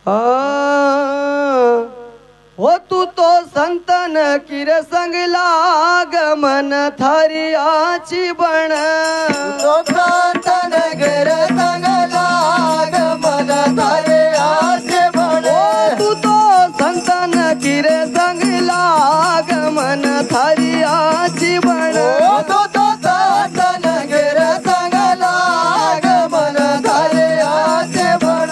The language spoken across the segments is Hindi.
हो तू तो संतन किर संगला गमन थारियाची बण तो संतन किर संगला गमन थारियाची बण तू तो संतन किर संगला गमन थारियाची बण तो संतन किर संगला गमन थारियाची बण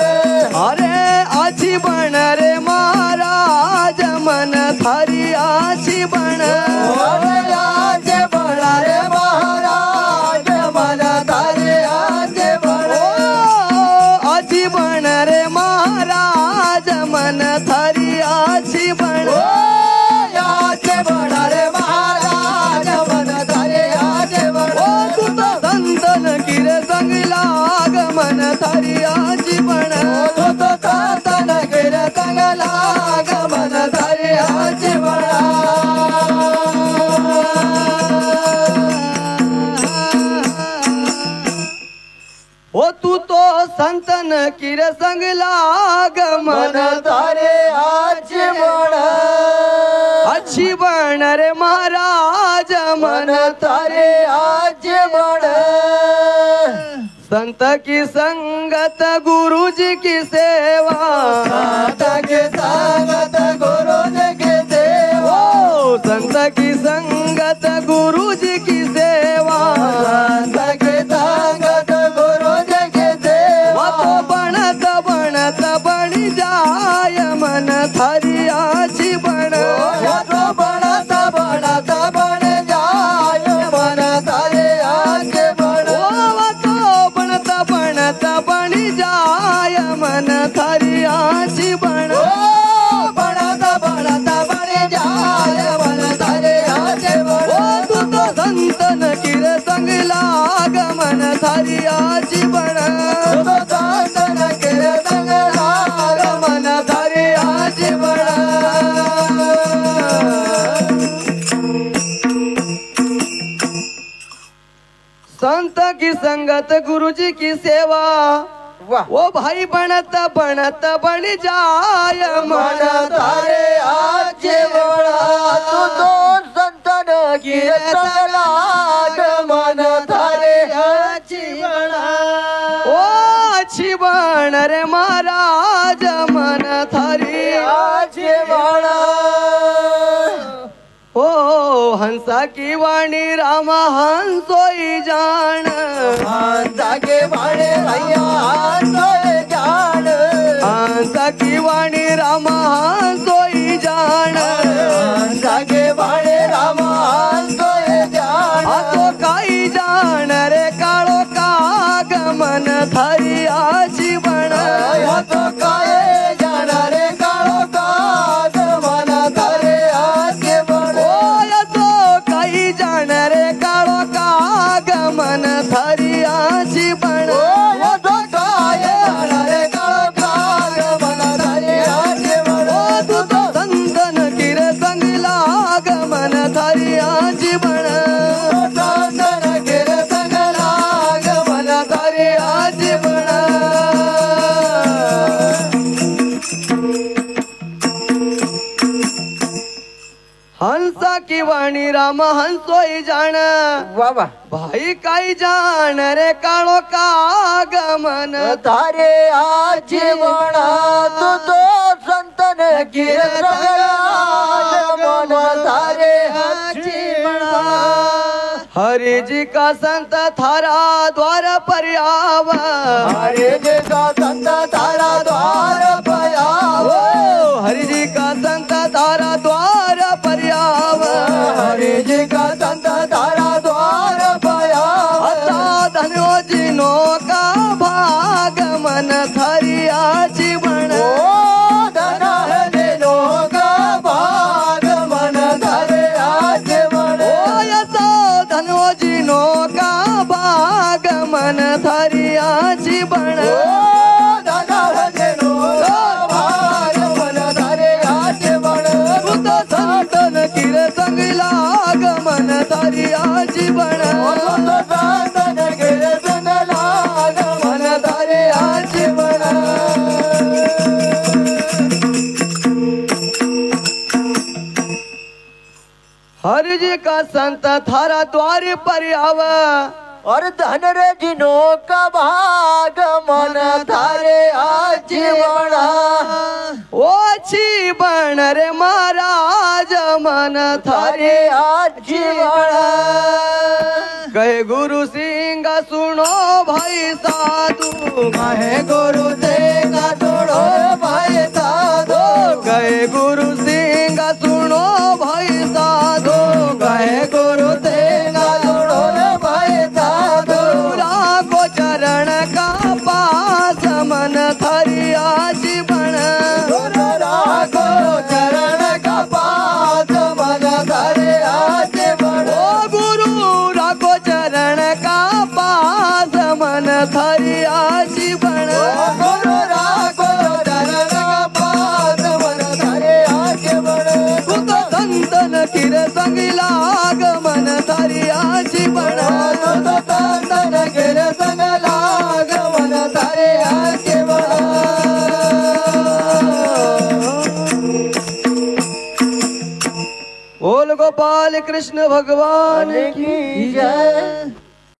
अरे आची बण रे महाराज मन थारियाची बण आचे बण रे महाराज मन थारियाची बण आची बण रे महाराज मन थारियाची बण आचे बण रे महाराज मन थारियाची बण तू तो संतन किर संगला गमन थारियाची बण तो संतन किर संगला गमन थारियाची बण हो तू तो संतन किर संगला गमन मन थारियाची बण अच्छी बण रे महाराज मन मन थारियाची बण संत की संगत गुरु जी की सेवा संत की संगत गुरु जी की सेवा संत की संगत गुरु जी की सेवा संत की संगत गुरु जी की सेवा तो बनत बनत बणी जाय मन थारियाची बण तो बनत बनत बन जाय मन थारियाची बण तो बनत बनत बणी जाय मन थारियाची बण बनत बनत बन जाय मन थारियाची बण तू तो संतन किर संगला गमन थारियाची बण तो संतन किर संगला गमन थारियाची बण संत की संगत गुरु जी की सेवा वाह वो भाई बनत बनत बन जाय मन मन थारे आचे बळा तू तो संतन कीर्तला मन थारे आचे बळा ओ अच्छी बण रे महाराज मन थारी आचे बळा ओ हंसा की वाणी राम हंसोई जान जागे बाळे रैया तोय जाण हंसा की वाणी राम हंसोई जान जागे बाळे राम तोय जाण तो काही जाण रे काळो काग मन थारियाची बण तो काय जाण रे काळो काग मन थारे आचे बळ तो काही जाण रे काळो काग मन थारियाची बण तू तो संतन किर संगला गमन थारियाची बण थारियाची बण हंसा की वाणी राम हंसोई जाण भाई काही जाण रे काळो काग मन तारे आजी म्हणा तू तो संतन गिर मन तारे आजी म्हणा हरि जी का संत थारा द्वार पर आव हरे जी का संत तारा द्वार पयाव हरि जी का संत थारा द्वार पर आव हरे जी का संत तारा द्वार पयाव आता धन्यो जिनो का भाग मन थारियाची बण धन दिनो का भाग मन धरे आज म्हण याचा धन्यो जिनो का भाग मन थारियाची बण धन जी का संत थारा द्वार पर आव और धन रे जिनो का भाग मन थारे आजीवना ओछी बन रे महाराज मन थारे थारे आजीवना गए गुरु सिंह सुनो भाई साधु कहे गुरु देगा तोड़ो भाई साधो गए गुरु सिंह सुनो भाई साधु कहे गुरु देगा तोड़ो भाई साधो को चरण का पास मन थरिया जीवन गुरु राखो चरण का पास मन थारे आजीवन ओ गुरु राखो चरण का पास मन थरिया जीवन गुरु राखो चरण का पास मन थारे आजीवन सुत संतन किर संग लाग मन थरिया जीवन तंदन गिर संग लाग मन थारे आजीवन बोल गोपाल कृष्ण भगवान की जय।